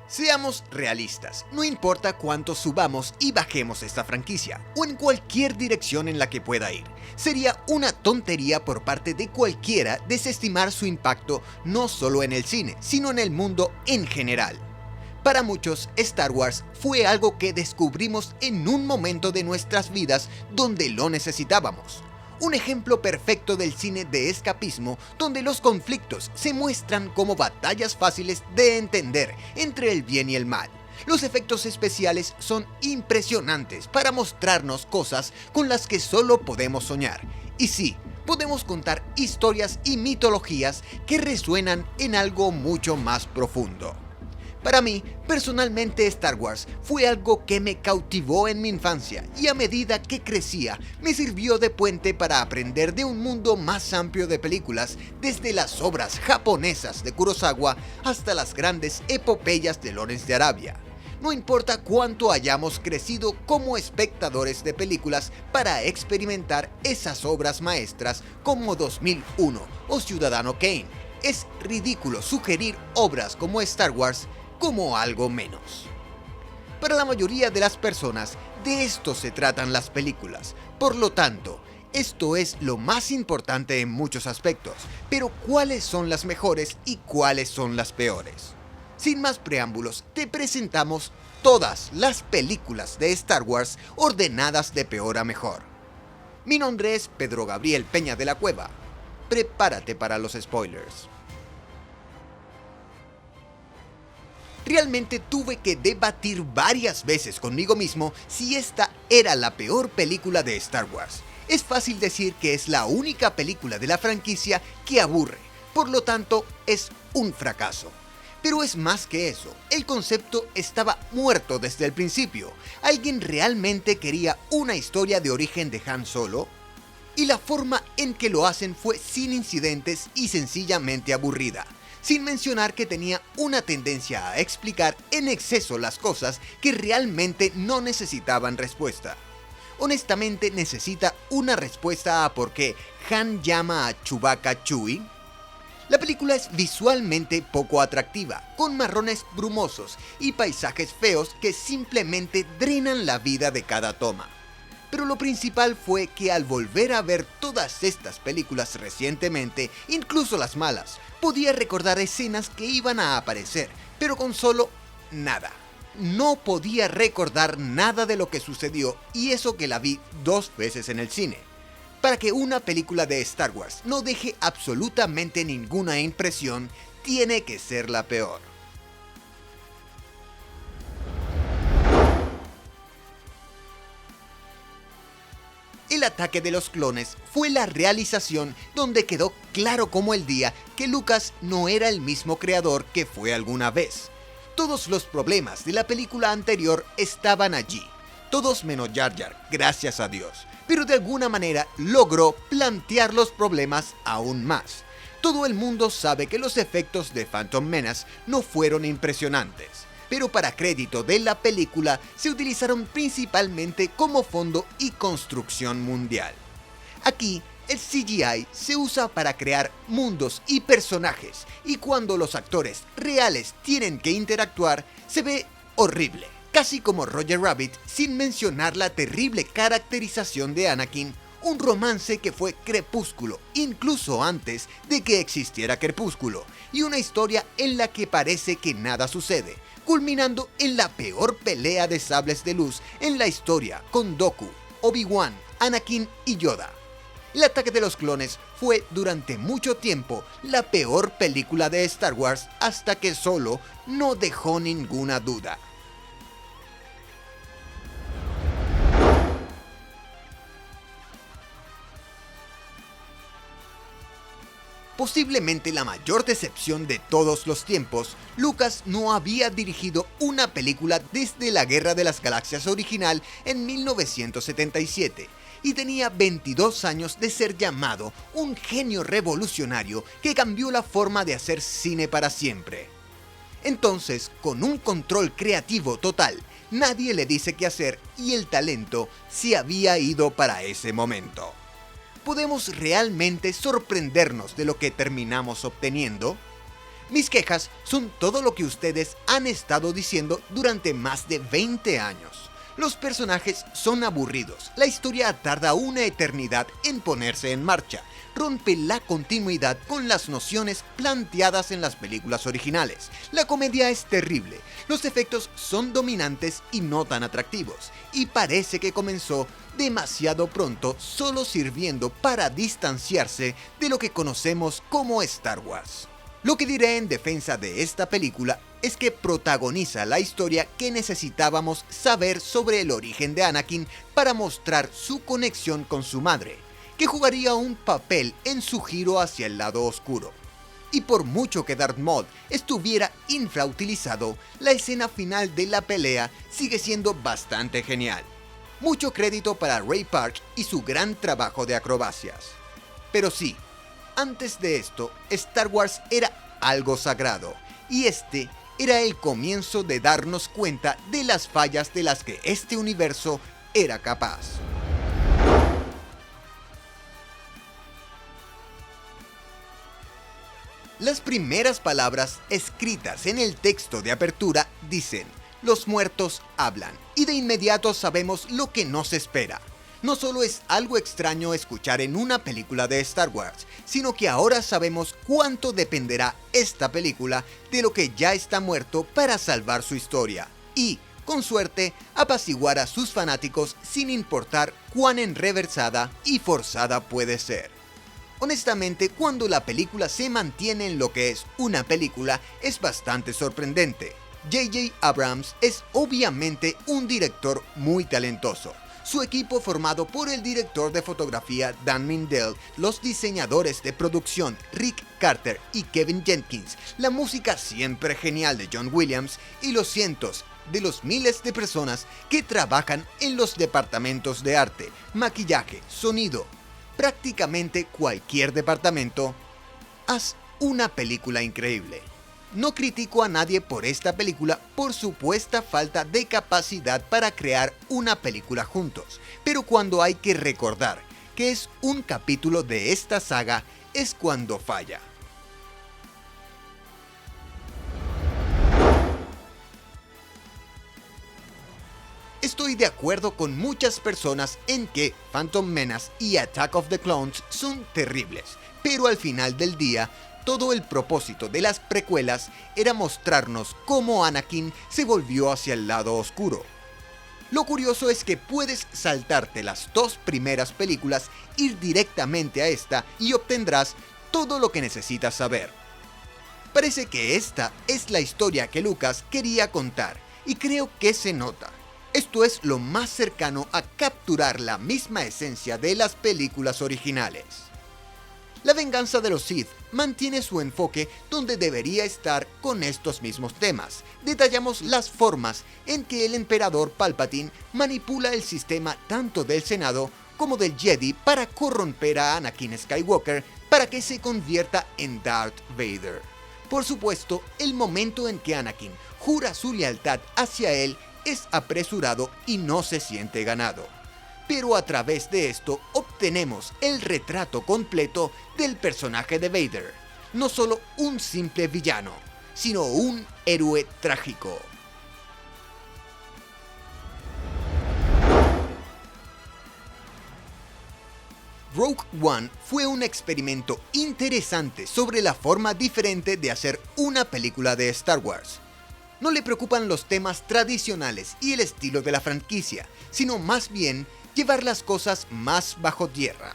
Seamos realistas, no importa cuánto subamos y bajemos esta franquicia, o en cualquier dirección en la que pueda ir, sería una tontería por parte de cualquiera desestimar su impacto no solo en el cine, sino en el mundo en general. Para muchos, Star Wars fue algo que descubrimos en un momento de nuestras vidas donde lo necesitábamos. Un ejemplo perfecto del cine de escapismo donde los conflictos se muestran como batallas fáciles de entender entre el bien y el mal. Los efectos especiales son impresionantes para mostrarnos cosas con las que solo podemos soñar. Y sí, podemos contar historias y mitologías que resuenan en algo mucho más profundo. Para mí, personalmente Star Wars fue algo que me cautivó en mi infancia y a medida que crecía me sirvió de puente para aprender de un mundo más amplio de películas, desde las obras japonesas de Kurosawa hasta las grandes epopeyas de Lawrence de Arabia. No importa cuánto hayamos crecido como espectadores de películas para experimentar esas obras maestras como 2001 o Ciudadano Kane, es ridículo sugerir obras como Star Wars como algo menos. Para la mayoría de las personas, de esto se tratan las películas. Por lo tanto, esto es lo más importante en muchos aspectos, pero ¿cuáles son las mejores y cuáles son las peores? Sin más preámbulos, te presentamos todas las películas de Star Wars ordenadas de peor a mejor. Mi nombre es Pedro Gabriel Peña de la Cueva. Prepárate para los spoilers. Realmente tuve que debatir varias veces conmigo mismo si esta era la peor película de Star Wars. Es fácil decir que es la única película de la franquicia que aburre, por lo tanto es un fracaso. Pero es más que eso, el concepto estaba muerto desde el principio. ¿Alguien realmente quería una historia de origen de Han Solo? Y la forma en que lo hacen fue sin incidentes y sencillamente aburrida. Sin mencionar que tenía una tendencia a explicar en exceso las cosas que realmente no necesitaban respuesta. Honestamente, ¿necesita una respuesta a por qué Han llama a Chewbacca Chewie? La película es visualmente poco atractiva, con marrones brumosos y paisajes feos que simplemente drenan la vida de cada toma. Pero lo principal fue que al volver a ver todas estas películas recientemente, incluso las malas, podía recordar escenas que iban a aparecer, pero con solo nada. No podía recordar nada de lo que sucedió, y eso que la vi 2 veces en el cine. Para que una película de Star Wars no deje absolutamente ninguna impresión, tiene que ser la peor. El ataque de los clones fue la realización donde quedó claro como el día que Lucas no era el mismo creador que fue alguna vez. Todos los problemas de la película anterior estaban allí, todos menos Jar Jar, gracias a Dios, pero de alguna manera logró plantear los problemas aún más. Todo el mundo sabe que los efectos de Phantom Menace no fueron impresionantes, pero para crédito de la película se utilizaron principalmente como fondo y construcción mundial. Aquí, el CGI se usa para crear mundos y personajes, y cuando los actores reales tienen que interactuar, se ve horrible, casi como Roger Rabbit, sin mencionar la terrible caracterización de Anakin, un romance que fue Crepúsculo, incluso antes de que existiera Crepúsculo, y una historia en la que parece que nada sucede, culminando en la peor pelea de sables de luz en la historia con Dooku, Obi-Wan, Anakin y Yoda. El ataque de los clones fue durante mucho tiempo la peor película de Star Wars hasta que Solo no dejó ninguna duda. Posiblemente la mayor decepción de todos los tiempos, Lucas no había dirigido una película desde la Guerra de las Galaxias original en 1977 y tenía 22 años de ser llamado un genio revolucionario que cambió la forma de hacer cine para siempre. Entonces, con un control creativo total, nadie le dice qué hacer y el talento se había ido para ese momento. ¿Podemos realmente sorprendernos de lo que terminamos obteniendo? Mis quejas son todo lo que ustedes han estado diciendo durante más de 20 años. Los personajes son aburridos, la historia tarda una eternidad en ponerse en marcha, rompe la continuidad con las nociones planteadas en las películas originales. La comedia es terrible, los efectos son dominantes y no tan atractivos, y parece que comenzó demasiado pronto, solo sirviendo para distanciarse de lo que conocemos como Star Wars. Lo que diré en defensa de esta película es que protagoniza la historia que necesitábamos saber sobre el origen de Anakin para mostrar su conexión con su madre, que jugaría un papel en su giro hacia el lado oscuro. Y por mucho que Darth Maul estuviera infrautilizado, la escena final de la pelea sigue siendo bastante genial. Mucho crédito para Ray Park y su gran trabajo de acrobacias. Pero sí, antes de esto, Star Wars era algo sagrado, y este era el comienzo de darnos cuenta de las fallas de las que este universo era capaz. Las primeras palabras escritas en el texto de apertura dicen: "Los muertos hablan", y de inmediato sabemos lo que nos espera. No solo es algo extraño escuchar en una película de Star Wars, sino que ahora sabemos cuánto dependerá esta película de lo que ya está muerto para salvar su historia y, con suerte, apaciguar a sus fanáticos sin importar cuán enreversada y forzada puede ser. Honestamente, cuando la película se mantiene en lo que es una película, es bastante sorprendente. J.J. Abrams es obviamente un director muy talentoso. Su equipo, formado por el director de fotografía Dan Mindell, los diseñadores de producción Rick Carter y Kevin Jenkins, la música siempre genial de John Williams y los cientos de los miles de personas que trabajan en los departamentos de arte, maquillaje, sonido, prácticamente cualquier departamento, haz una película increíble. No critico a nadie por esta película por supuesta falta de capacidad para crear una película juntos, pero cuando hay que recordar que es un capítulo de esta saga es cuando falla. Estoy de acuerdo con muchas personas en que Phantom Menace y Attack of the Clones son terribles, pero al final del día, todo el propósito de las precuelas era mostrarnos cómo Anakin se volvió hacia el lado oscuro. Lo curioso es que puedes saltarte las dos primeras películas, ir directamente a esta y obtendrás todo lo que necesitas saber. Parece que esta es la historia que Lucas quería contar, y creo que se nota. Esto es lo más cercano a capturar la misma esencia de las películas originales. La venganza de los Sith mantiene su enfoque donde debería estar con estos mismos temas. Detallamos las formas en que el emperador Palpatine manipula el sistema tanto del Senado como del Jedi para corromper a Anakin Skywalker para que se convierta en Darth Vader. Por supuesto, el momento en que Anakin jura su lealtad hacia él es apresurado y no se siente ganado. Pero a través de esto obtenemos el retrato completo del personaje de Vader, no solo un simple villano, sino un héroe trágico. Rogue One fue un experimento interesante sobre la forma diferente de hacer una película de Star Wars. No le preocupan los temas tradicionales y el estilo de la franquicia, sino más bien llevar las cosas más bajo tierra.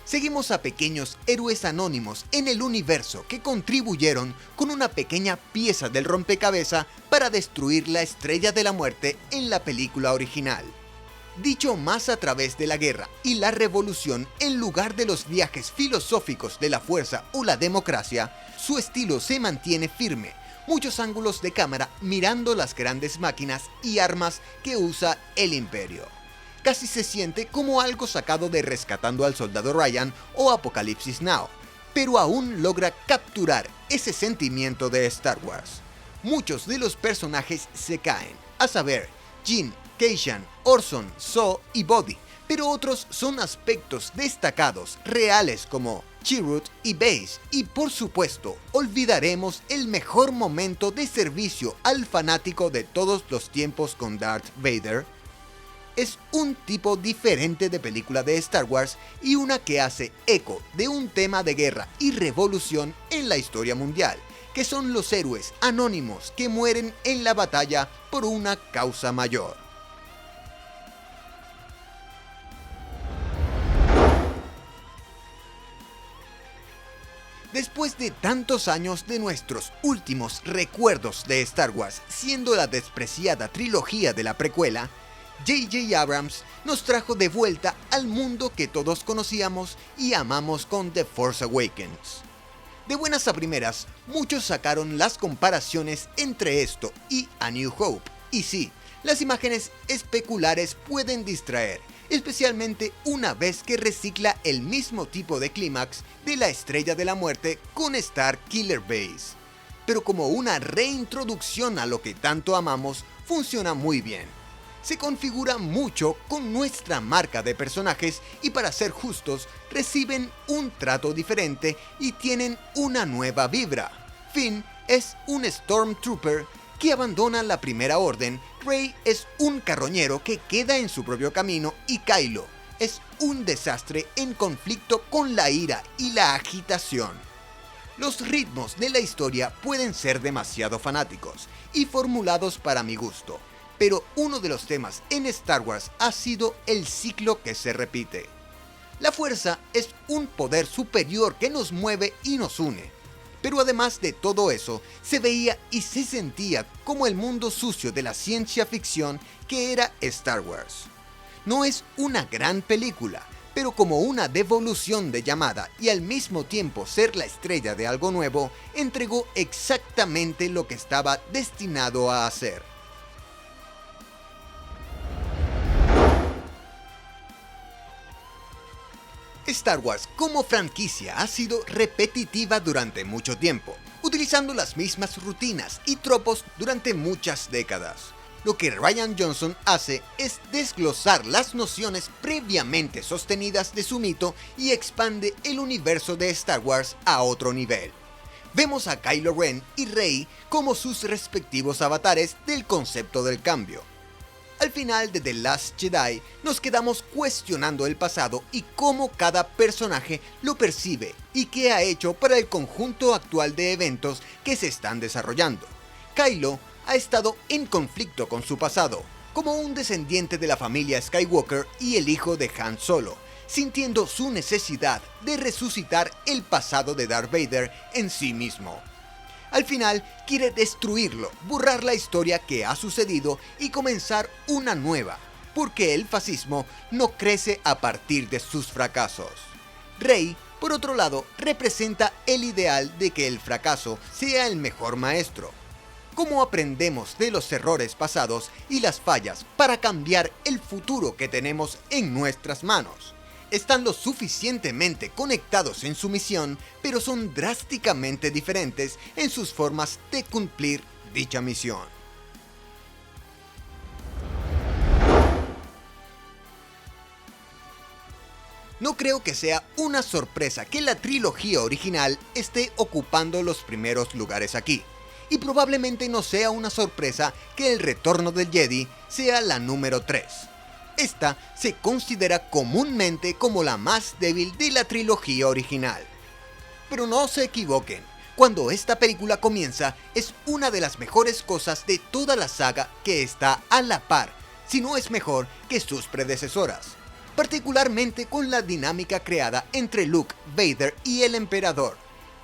Seguimos a pequeños héroes anónimos en el universo que contribuyeron con una pequeña pieza del rompecabezas para destruir la Estrella de la Muerte en la película original. Dicho más a través de la guerra y la revolución en lugar de los viajes filosóficos de la fuerza o la democracia, su estilo se mantiene firme. Muchos ángulos de cámara mirando las grandes máquinas y armas que usa el Imperio. Casi se siente como algo sacado de Rescatando al Soldado Ryan o Apocalipsis Now, pero aún logra capturar ese sentimiento de Star Wars. Muchos de los personajes se caen, a saber, Jyn, Cassian, Orson, Saw y Bodhi, pero otros son aspectos destacados, reales como Chirrut y Baze, y por supuesto, olvidaremos el mejor momento de servicio al fanático de todos los tiempos con Darth Vader. Es un tipo diferente de película de Star Wars y una que hace eco de un tema de guerra y revolución en la historia mundial, que son los héroes anónimos que mueren en la batalla por una causa mayor. Después de tantos años de nuestros últimos recuerdos de Star Wars siendo la despreciada trilogía de la precuela, J.J. Abrams nos trajo de vuelta al mundo que todos conocíamos y amamos con The Force Awakens. De buenas a primeras, muchos sacaron las comparaciones entre esto y A New Hope, y sí, las imágenes especulares pueden distraer, especialmente una vez que recicla el mismo tipo de clímax de la Estrella de la Muerte con Star Killer Base. Pero como una reintroducción a lo que tanto amamos, funciona muy bien. Se configura mucho con nuestra marca de personajes y, para ser justos, reciben un trato diferente y tienen una nueva vibra. Finn es un Stormtrooper que abandona la Primera Orden, Rey es un carroñero que queda en su propio camino y Kylo es un desastre en conflicto con la ira y la agitación. Los ritmos de la historia pueden ser demasiado fanáticos y formulados para mi gusto, pero uno de los temas en Star Wars ha sido el ciclo que se repite. La fuerza es un poder superior que nos mueve y nos une. Pero además de todo eso, se veía y se sentía como el mundo sucio de la ciencia ficción que era Star Wars. No es una gran película, pero como una devolución de llamada y al mismo tiempo ser la estrella de algo nuevo, entregó exactamente lo que estaba destinado a hacer. Star Wars como franquicia ha sido repetitiva durante mucho tiempo, utilizando las mismas rutinas y tropos durante muchas décadas. Lo que Rian Johnson hace es desglosar las nociones previamente sostenidas de su mito y expande el universo de Star Wars a otro nivel. Vemos a Kylo Ren y Rey como sus respectivos avatares del concepto del cambio. Al final de The Last Jedi, nos quedamos cuestionando el pasado y cómo cada personaje lo percibe y qué ha hecho para el conjunto actual de eventos que se están desarrollando. Kylo ha estado en conflicto con su pasado, como un descendiente de la familia Skywalker y el hijo de Han Solo, sintiendo su necesidad de resucitar el pasado de Darth Vader en sí mismo. Al final, quiere destruirlo, borrar la historia que ha sucedido y comenzar una nueva, porque el fascismo no crece a partir de sus fracasos. Rey, por otro lado, representa el ideal de que el fracaso sea el mejor maestro. ¿Cómo aprendemos de los errores pasados y las fallas para cambiar el futuro que tenemos en nuestras manos? Están lo suficientemente conectados en su misión, pero son drásticamente diferentes en sus formas de cumplir dicha misión. No creo que sea una sorpresa que la trilogía original esté ocupando los primeros lugares aquí, y probablemente no sea una sorpresa que El Retorno del Jedi sea la número 3. Esta se considera comúnmente como la más débil de la trilogía original. Pero no se equivoquen, cuando esta película comienza es una de las mejores cosas de toda la saga que está a la par, si no es mejor que sus predecesoras, particularmente con la dinámica creada entre Luke, Vader y el Emperador.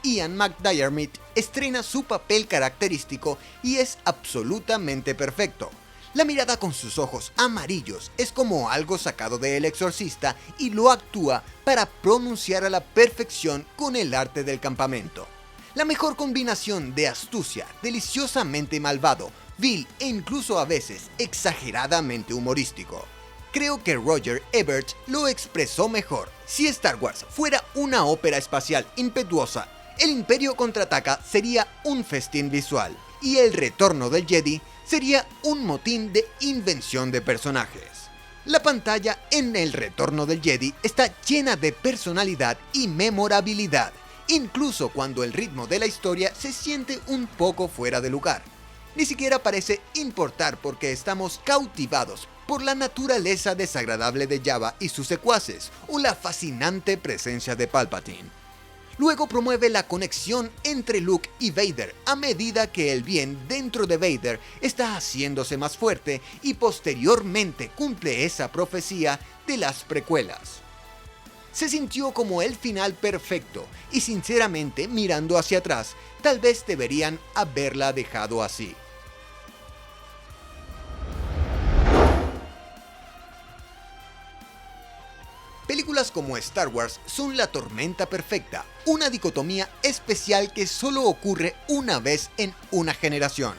Ian McDiarmid estrena su papel característico y es absolutamente perfecto. La mirada con sus ojos amarillos es como algo sacado de El Exorcista y lo actúa para pronunciar a la perfección con el arte del campamento. La mejor combinación de astucia, deliciosamente malvado, vil e incluso a veces exageradamente humorístico. Creo que Roger Ebert lo expresó mejor. Si Star Wars fuera una ópera espacial impetuosa, El Imperio Contraataca sería un festín visual y El Retorno del Jedi sería un motín de invención de personajes. La pantalla en El Retorno del Jedi está llena de personalidad y memorabilidad, incluso cuando el ritmo de la historia se siente un poco fuera de lugar. Ni siquiera parece importar porque estamos cautivados por la naturaleza desagradable de Jabba y sus secuaces, o la fascinante presencia de Palpatine. Luego promueve la conexión entre Luke y Vader a medida que el bien dentro de Vader está haciéndose más fuerte y posteriormente cumple esa profecía de las precuelas. Se sintió como el final perfecto y sinceramente mirando hacia atrás, tal vez deberían haberla dejado así. Películas como Star Wars son la tormenta perfecta, una dicotomía especial que solo ocurre una vez en una generación.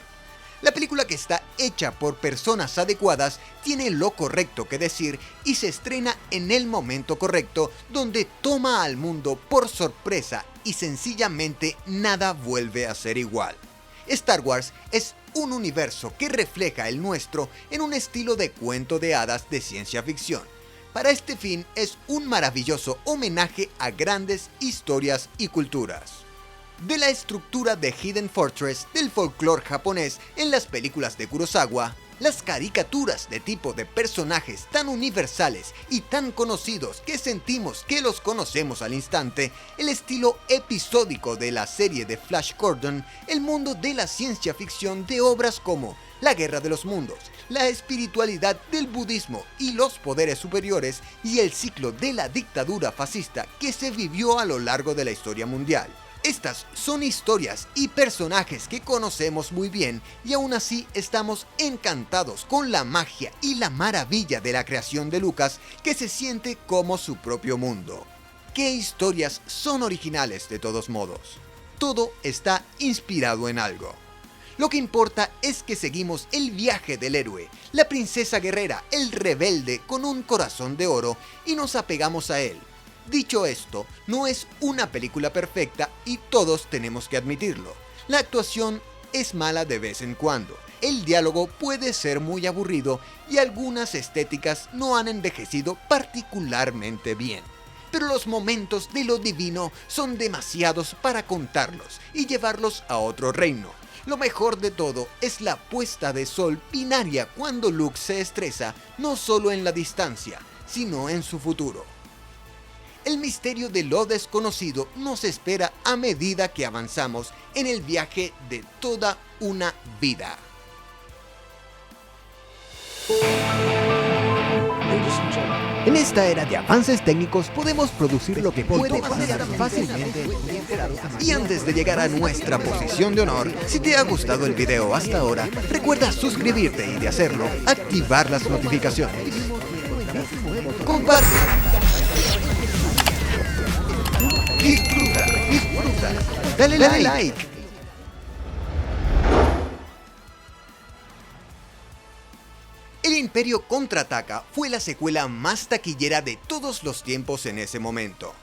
La película que está hecha por personas adecuadas tiene lo correcto que decir y se estrena en el momento correcto, donde toma al mundo por sorpresa y sencillamente nada vuelve a ser igual. Star Wars es un universo que refleja el nuestro en un estilo de cuento de hadas de ciencia ficción. Para este fin es un maravilloso homenaje a grandes historias y culturas. De la estructura de Hidden Fortress del folclore japonés en las películas de Kurosawa, las caricaturas de tipo de personajes tan universales y tan conocidos que sentimos que los conocemos al instante, el estilo episódico de la serie de Flash Gordon, el mundo de la ciencia ficción de obras como La Guerra de los Mundos, la espiritualidad del budismo y los poderes superiores, y el ciclo de la dictadura fascista que se vivió a lo largo de la historia mundial. Estas son historias y personajes que conocemos muy bien y aún así estamos encantados con la magia y la maravilla de la creación de Lucas, que se siente como su propio mundo. ¿Qué historias son originales de todos modos? Todo está inspirado en algo. Lo que importa es que seguimos el viaje del héroe, la princesa guerrera, el rebelde con un corazón de oro, y nos apegamos a él. Dicho esto, no es una película perfecta y todos tenemos que admitirlo. La actuación es mala de vez en cuando, el diálogo puede ser muy aburrido y algunas estéticas no han envejecido particularmente bien. Pero los momentos de lo divino son demasiados para contarlos y llevarlos a otro reino. Lo mejor de todo es la puesta de sol binaria cuando Luke se estresa, no solo en la distancia, sino en su futuro. El misterio de lo desconocido nos espera a medida que avanzamos en el viaje de toda una vida. En esta era de avances técnicos podemos producir lo que puede pasar fácilmente. Y antes de llegar a nuestra posición de honor, si te ha gustado el video hasta ahora, recuerda suscribirte y de hacerlo, activar las notificaciones. Comparte. Disfruta. Dale like. El Imperio Contraataca fue la secuela más taquillera de todos los tiempos en ese momento.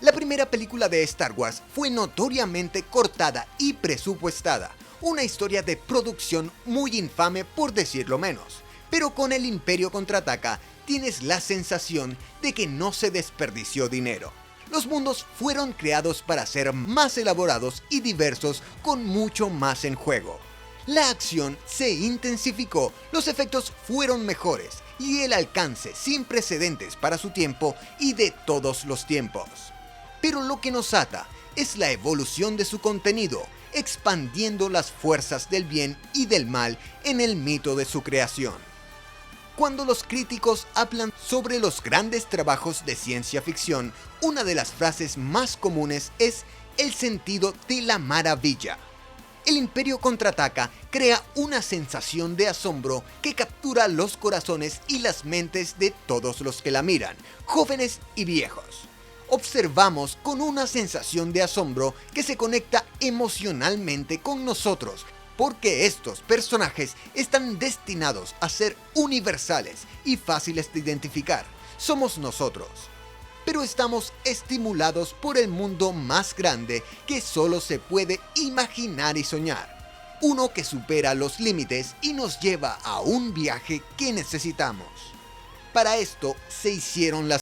La primera película de Star Wars fue notoriamente cortada y presupuestada, una historia de producción muy infame por decirlo menos, pero con El Imperio Contraataca tienes la sensación de que no se desperdició dinero. Los mundos fueron creados para ser más elaborados y diversos, con mucho más en juego. La acción se intensificó, los efectos fueron mejores y el alcance sin precedentes para su tiempo y de todos los tiempos. Pero lo que nos ata es la evolución de su contenido, expandiendo las fuerzas del bien y del mal en el mito de su creación. Cuando los críticos hablan sobre los grandes trabajos de ciencia ficción, una de las frases más comunes es el sentido de la maravilla. El Imperio Contraataca crea una sensación de asombro que captura los corazones y las mentes de todos los que la miran, jóvenes y viejos. Observamos con una sensación de asombro que se conecta emocionalmente con nosotros, porque estos personajes están destinados a ser universales y fáciles de identificar. Somos nosotros. Pero estamos estimulados por el mundo más grande que solo se puede imaginar y soñar. Uno que supera los límites y nos lleva a un viaje que necesitamos. Para esto se hicieron las